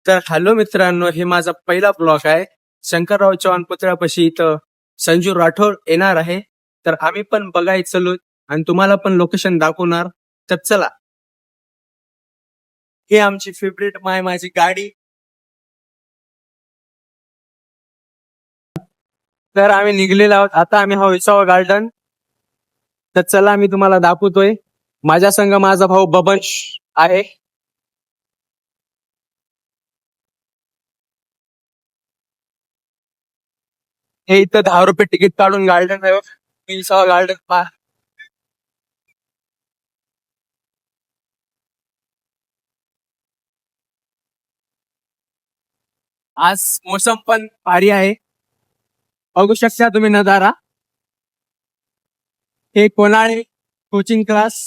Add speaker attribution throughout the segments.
Speaker 1: तर हॅलो मित्रांनो, हे माझा पहिला ब्लॉग आहे. शंकरराव चव्हाण पुतळ्यापाशी इथं संजू राठोड येणार आहे. तर आम्ही पण बघायचं चलो आणि तुम्हाला पण लोकेशन दाखवणार. तर चला, ही आमची फेवरेट माझी गाडी. तर आम्ही निघलेलो आहोत. आता आम्ही हा विसावा गार्डन. तर चला, मी तुम्हाला दाखवतोय. माझ्या संग माझा भाऊ बबन आहे. हे इथं 10 रुपये तिकीट काढून गार्डन आहे. विसावा गार्डन पहा. आज मोसम पण भारी आहे. बघू शकता तुम्ही नजारा. हे कोणाळे कोचिंग क्लास.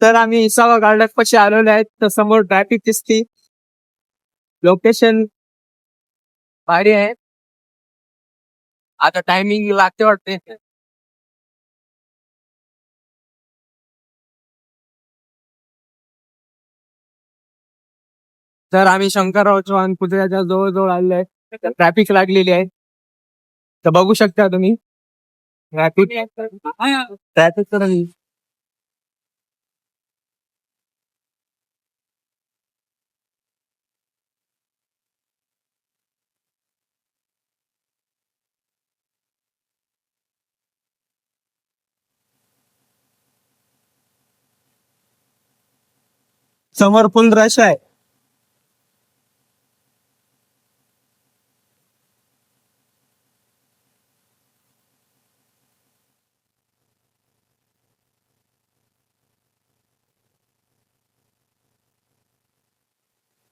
Speaker 1: तर आम्ही इसावा गार्डन पाशी आलेलो आहे. तर समोर ट्रॅफिक दिसते. लोकेशन भारी आहे. आता टायमिंग लागते वाटते. तर आम्ही शंकरराव चव्हाण पुतळ्याच्या जवळ आलेलो आहे. ट्रॅफिक लागलेली आहे. तर बघू शकता तुम्ही ट्रॅफिक. ट्रॅफिक तर समोर फुल रश आहे.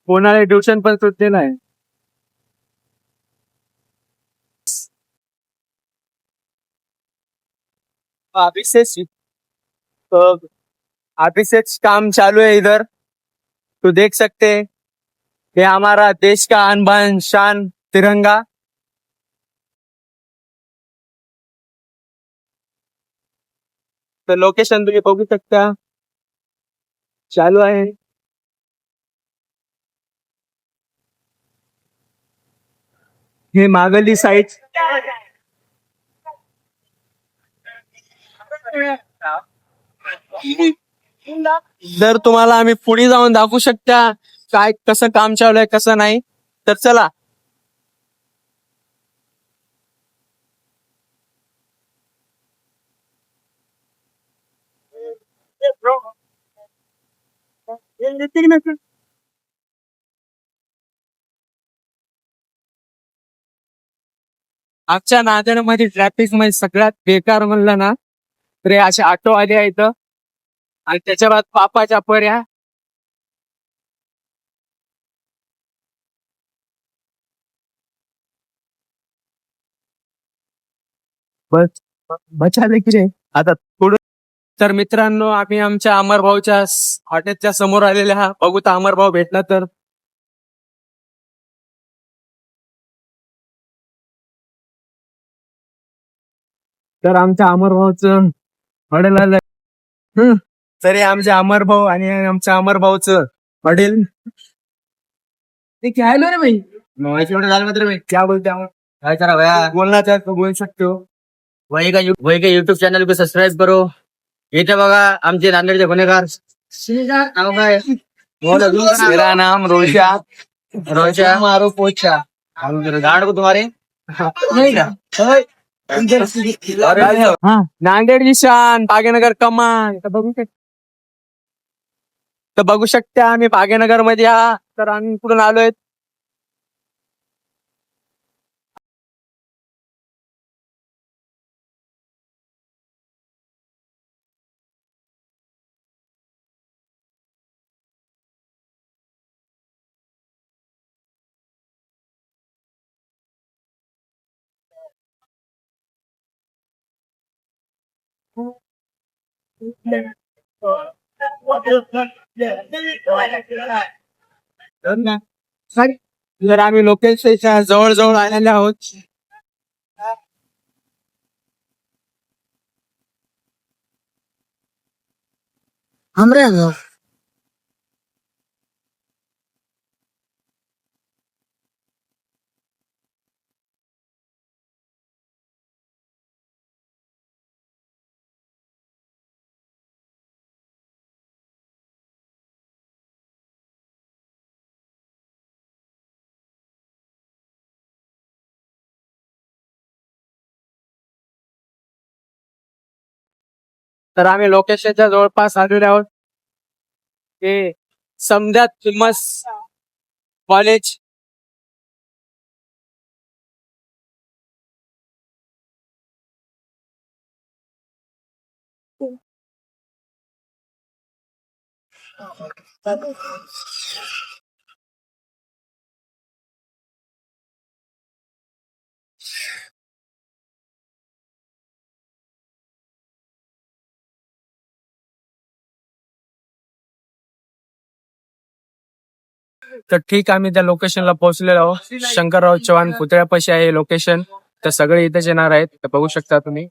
Speaker 1: कोणाला ट्युशन पण सुटलेलं आहे. अभी से अभी से काम चालू है इधर. तो देख सकते हैं, ये हमारा देश का आन बान शान तिरंगा. तर लोकेशन तुम्ही बघू शकता, चालू आहे. हे मागली साईड. जर तुम्हाला आम्ही पुढे जाऊन दाखवू शकता काय कसं काम चालू आहे कसं नाही. तर चला. आमच्या नांदेडमध्ये ट्रॅफिक मध्ये सगळ्यात बेकार म्हणलं ना तर हे असे ऑटो आले आहेत. आणि त्याच्या बाद पापाच्या पर्या. बस बचाले की रे आता पुढे. तर मित्रांनो, आम्ही आमच्या अमरभाऊच्या हॉटेलच्या समोर आलेले हा. बघू तर अमरभाऊ भेटला तर. तर आमच्या अमरभाऊचं हॉटेल आलं. तरी आमच्या अमरभाऊ आणि आमच्या अमरभाऊचं हॉटेल. ते क्या लो रे भाई. झालं मात्र भाई क्या बोलते हम. काय करा भैया, बोलना चाहे तो बोल सकते हो. वही का युट्यूब चॅनल को सबस्क्राईब करो. इथे बघा आमचे नांदेडचे गुन्हेगार. नाव काय. मेरा नाम रोशा. रोशा मारो पोचा. गांड को तुम्हारे नहीं ना. नांदेड निशान भाग्यनगर कमान. तर बघू शकता आम्ही भाग्यनगर मध्ये तर आम्ही कुठून आलोय. जर आम्ही लोकेशनच्या जवळ जवळ आलेले आहोत. हमरे तर आम्ही लोकेशनच्या जवळपास आलेलो आहोत. हे समद्यात फेमस कॉलेज. तर ठीक आम्ही त्या लोकेशनला पोहोचलेलो आहोत. शंकरराव चव्हाण पुतळ्यापाशी आहे लोकेशन. तर सगळे इथेच येणार आहेत. तर बघू शकता तुम्ही.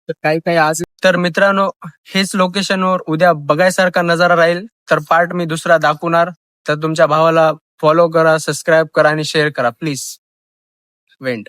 Speaker 1: तर काही काही आज तर मित्रांनो हेच लोकेशनवर उद्या बघायसारखा नजारा राहील. तर पार्ट मी दुसरा दाखवणार. तर तुमच्या भावाला फॉलो करा, सबस्क्राईब करा आणि शेअर करा प्लीज. वेंड.